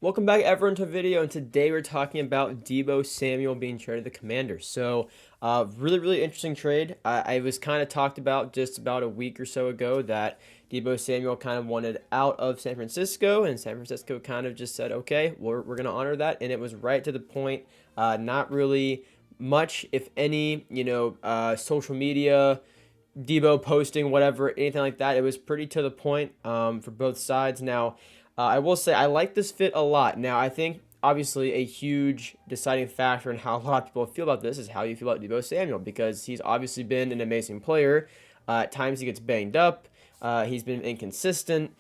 Welcome back everyone to a video, and today we're talking about Deebo Samuel being traded to the Commanders. Really interesting trade. I was kind of talked about just about a week or so ago that Deebo Samuel kind of wanted out of San Francisco, and San Francisco kind of just said, okay, we're going to honor that, and it was right to the point. Not really much, if any, social media, Deebo posting, whatever, anything like that. It was pretty to the point for both sides. Now, I will say I like this fit a lot. Now, I think obviously a huge deciding factor in how a lot of people feel about this is how you feel about Deebo Samuel, because he's obviously been an amazing player. At times he gets banged up. He's been inconsistent.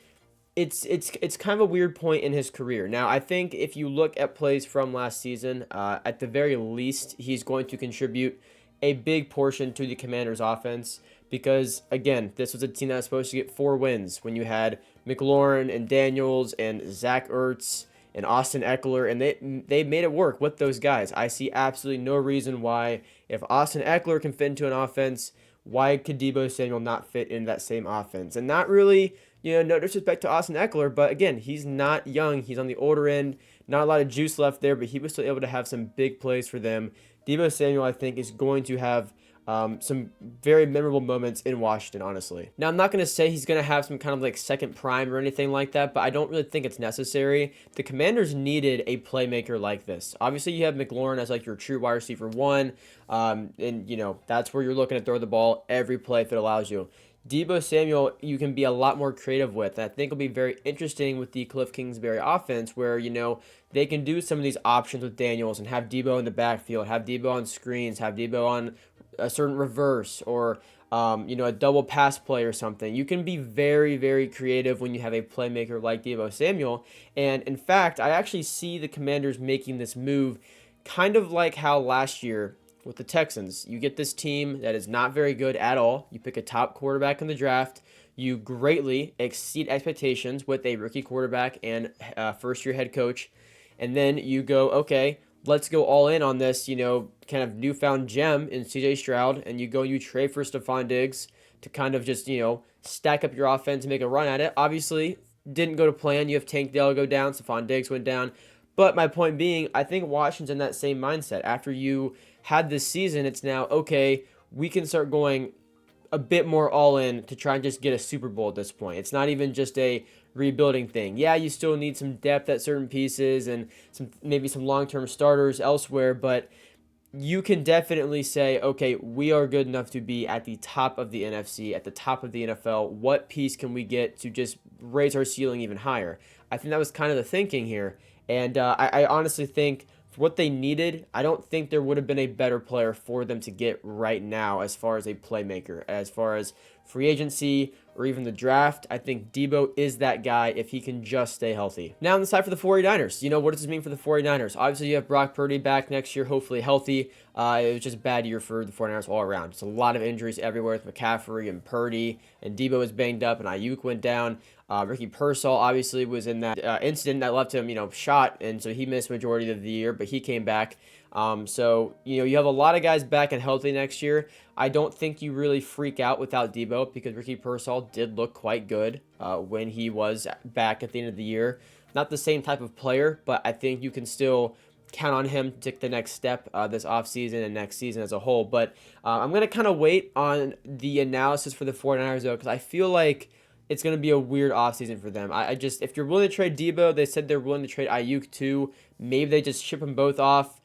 It's kind of a weird point in his career. Now, I think if you look at plays from last season, at the very least, he's going to contribute a big portion to the Commanders' offense because, again, this was a team that was supposed to get 4 wins when you had McLaurin and Daniels and Zach Ertz and Austin Eckler, and they made it work with those guys. I see absolutely no reason why, if Austin Eckler can fit into an offense, why could Deebo Samuel not fit in that same offense? And not really, no disrespect to Austin Eckler, but again, he's not young. He's on the older end. Not a lot of juice left there, but he was still able to have some big plays for them. Deebo Samuel, I think, is going to have some very memorable moments in Washington, honestly. Now, I'm not going to say he's going to have some kind of like second prime or anything like that, but I don't really think it's necessary. The Commanders needed a playmaker like this. Obviously, you have McLaurin as like your true wide receiver one, and that's where you're looking to throw the ball every play if it allows you. Deebo Samuel, you can be a lot more creative with. And I think it'll be very interesting with the Cliff Kingsbury offense where, they can do some of these options with Daniels and have Deebo in the backfield, have Deebo on screens, have Deebo on a certain reverse or, a double pass play or something. You can be very, very creative when you have a playmaker like Deebo Samuel. And in fact, I actually see the Commanders making this move kind of like how last year with the Texans, you get this team that is not very good at all. You pick a top quarterback in the draft. You greatly exceed expectations with a rookie quarterback and first-year head coach. And then you go, okay, let's go all in on this, kind of newfound gem in CJ Stroud. And you go and you trade for Stephon Diggs to kind of just, stack up your offense and make a run at it. Obviously, didn't go to plan. You have Tank Dell go down. Stephon Diggs went down. But my point being, I think Washington's in that same mindset. After you had this season, it's now, okay, we can start going a bit more all in to try and just get a Super Bowl at this point. It's not even just a rebuilding thing. Yeah, you still need some depth at certain pieces and maybe some long-term starters elsewhere, but you can definitely say, okay, we are good enough to be at the top of the NFC, at the top of the NFL. What piece can we get to just raise our ceiling even higher? I think that was kind of the thinking here. And I honestly think for what they needed, I don't think there would have been a better player for them to get right now as far as a playmaker, as far as free agency or even the draft. I think Deebo is that guy if he can just stay healthy. Now on the side for the 49ers, what does this mean for the 49ers? Obviously, you have Brock Purdy back next year, hopefully healthy. It was just a bad year for the 49ers all around. Just a lot of injuries everywhere with McCaffrey and Purdy, and Deebo was banged up, and Ayuk went down. Ricky Pearsall obviously was in that incident that left him, shot, and so he missed majority of the year, but he came back. You have a lot of guys back and healthy next year. I don't think you really freak out without Deebo because Ricky Pearsall did look quite good when he was back at the end of the year. Not the same type of player, but I think you can still count on him to take the next step this offseason and next season as a whole. But I'm going to kind of wait on the analysis for the 49ers, though, because I feel like it's going to be a weird offseason for them. I just, if you're willing to trade Deebo, they said they're willing to trade Ayuk too. Maybe they just ship them both off.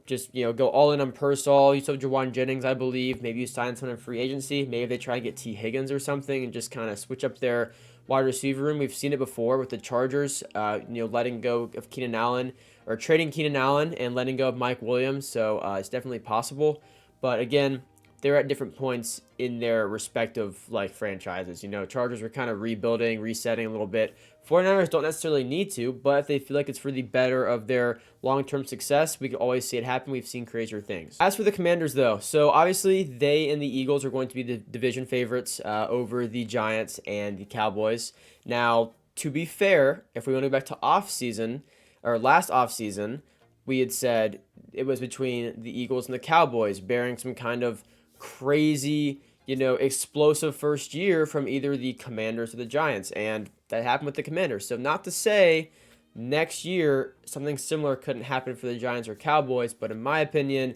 Just, go all in on Pearsall. You still have Jawan Jennings, I believe. Maybe you sign someone in free agency. Maybe they try to get T. Higgins or something and just kind of switch up their wide receiver room. We've seen it before with the Chargers, letting go of Keenan Allen or trading Keenan Allen and letting go of Mike Williams. So it's definitely possible. But again, they're at different points in their respective franchises. Chargers were kind of rebuilding, resetting a little bit. 49ers don't necessarily need to, but if they feel like it's for the better of their long-term success, we can always see it happen. We've seen crazier things. As for the Commanders, though, so obviously they and the Eagles are going to be the division favorites over the Giants and the Cowboys. Now, to be fair, if we want to go back to last offseason, we had said it was between the Eagles and the Cowboys, bearing some kind of crazy, explosive first year from either the Commanders or the Giants. And that happened with the Commanders. So not to say Next year, something similar couldn't happen for the Giants or Cowboys, but in my opinion,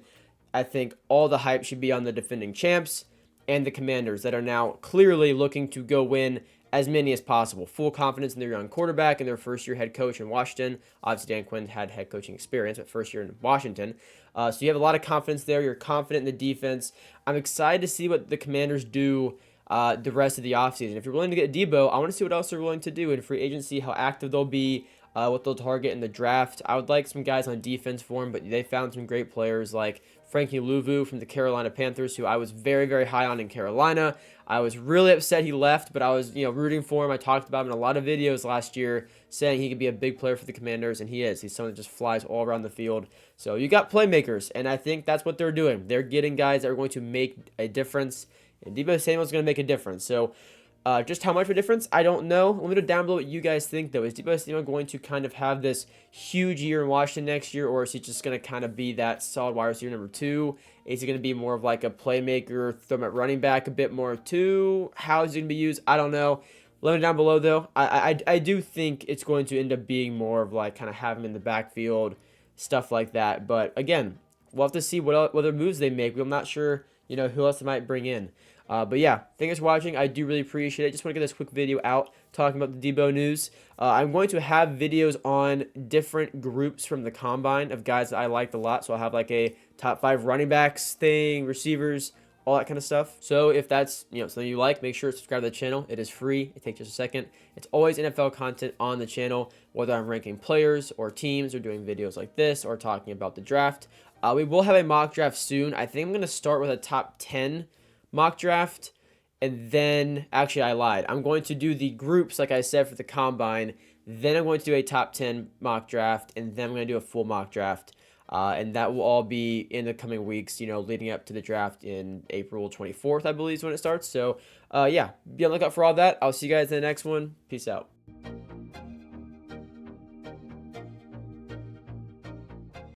I think all the hype should be on the defending champs and the Commanders that are now clearly looking to go win as many as possible. Full confidence in their young quarterback and their first year head coach in Washington. Obviously, Dan Quinn had head coaching experience, but first year in Washington. So you have a lot of confidence there. You're confident in the defense. I'm excited to see what the Commanders do the rest of the offseason. If you're willing to get Deebo, I want to see what else they're willing to do in free agency, how active they'll be, what they'll target in the draft. I would like some guys on defense for him, but they found some great players like Frankie Louvu from the Carolina Panthers, who I was very, very high on in Carolina. I was really upset he left, but I was, rooting for him. I talked about him in a lot of videos last year, saying he could be a big player for the Commanders, and he is. He's someone that just flies all around the field. So you got playmakers, and I think that's what they're doing. They're getting guys that are going to make a difference, and Deebo Samuel's going to make a difference. So just how much of a difference, I don't know. Let me know down below what you guys think, though. Is Deebo Samuel going to kind of have this huge year in Washington next year, or is he just going to kind of be that solid wide receiver number 2? Is he going to be more of like a playmaker, throw him at running back a bit more too? How is he going to be used? I don't know. Let me know down below, though. I do think it's going to end up being more of like kind of having him in the backfield, stuff like that. But again, we'll have to see what other moves they make. I'm not sure, who else they might bring in. But yeah, thanks for watching. I do really appreciate it. Just want to get this quick video out talking about the Deebo news. I'm going to have videos on different groups from the combine of guys that I liked a lot. So I'll have like a top 5 running backs thing, receivers, all that kind of stuff. So if that's something you like, make sure to subscribe to the channel. It is free. It takes just a second. It's always NFL content on the channel, whether I'm ranking players or teams or doing videos like this or talking about the draft. We will have a mock draft soon. I think I'm going to start with a top 10 mock draft, and then actually I lied. I'm going to do the groups like I said for the combine, then I'm going to do a top 10 mock draft, and then I'm going to do a full mock draft, and that will all be in the coming weeks, leading up to the draft in April 24th, I believe is when it starts. So yeah, be on the lookout for all that. I'll see you guys in the next one. Peace out.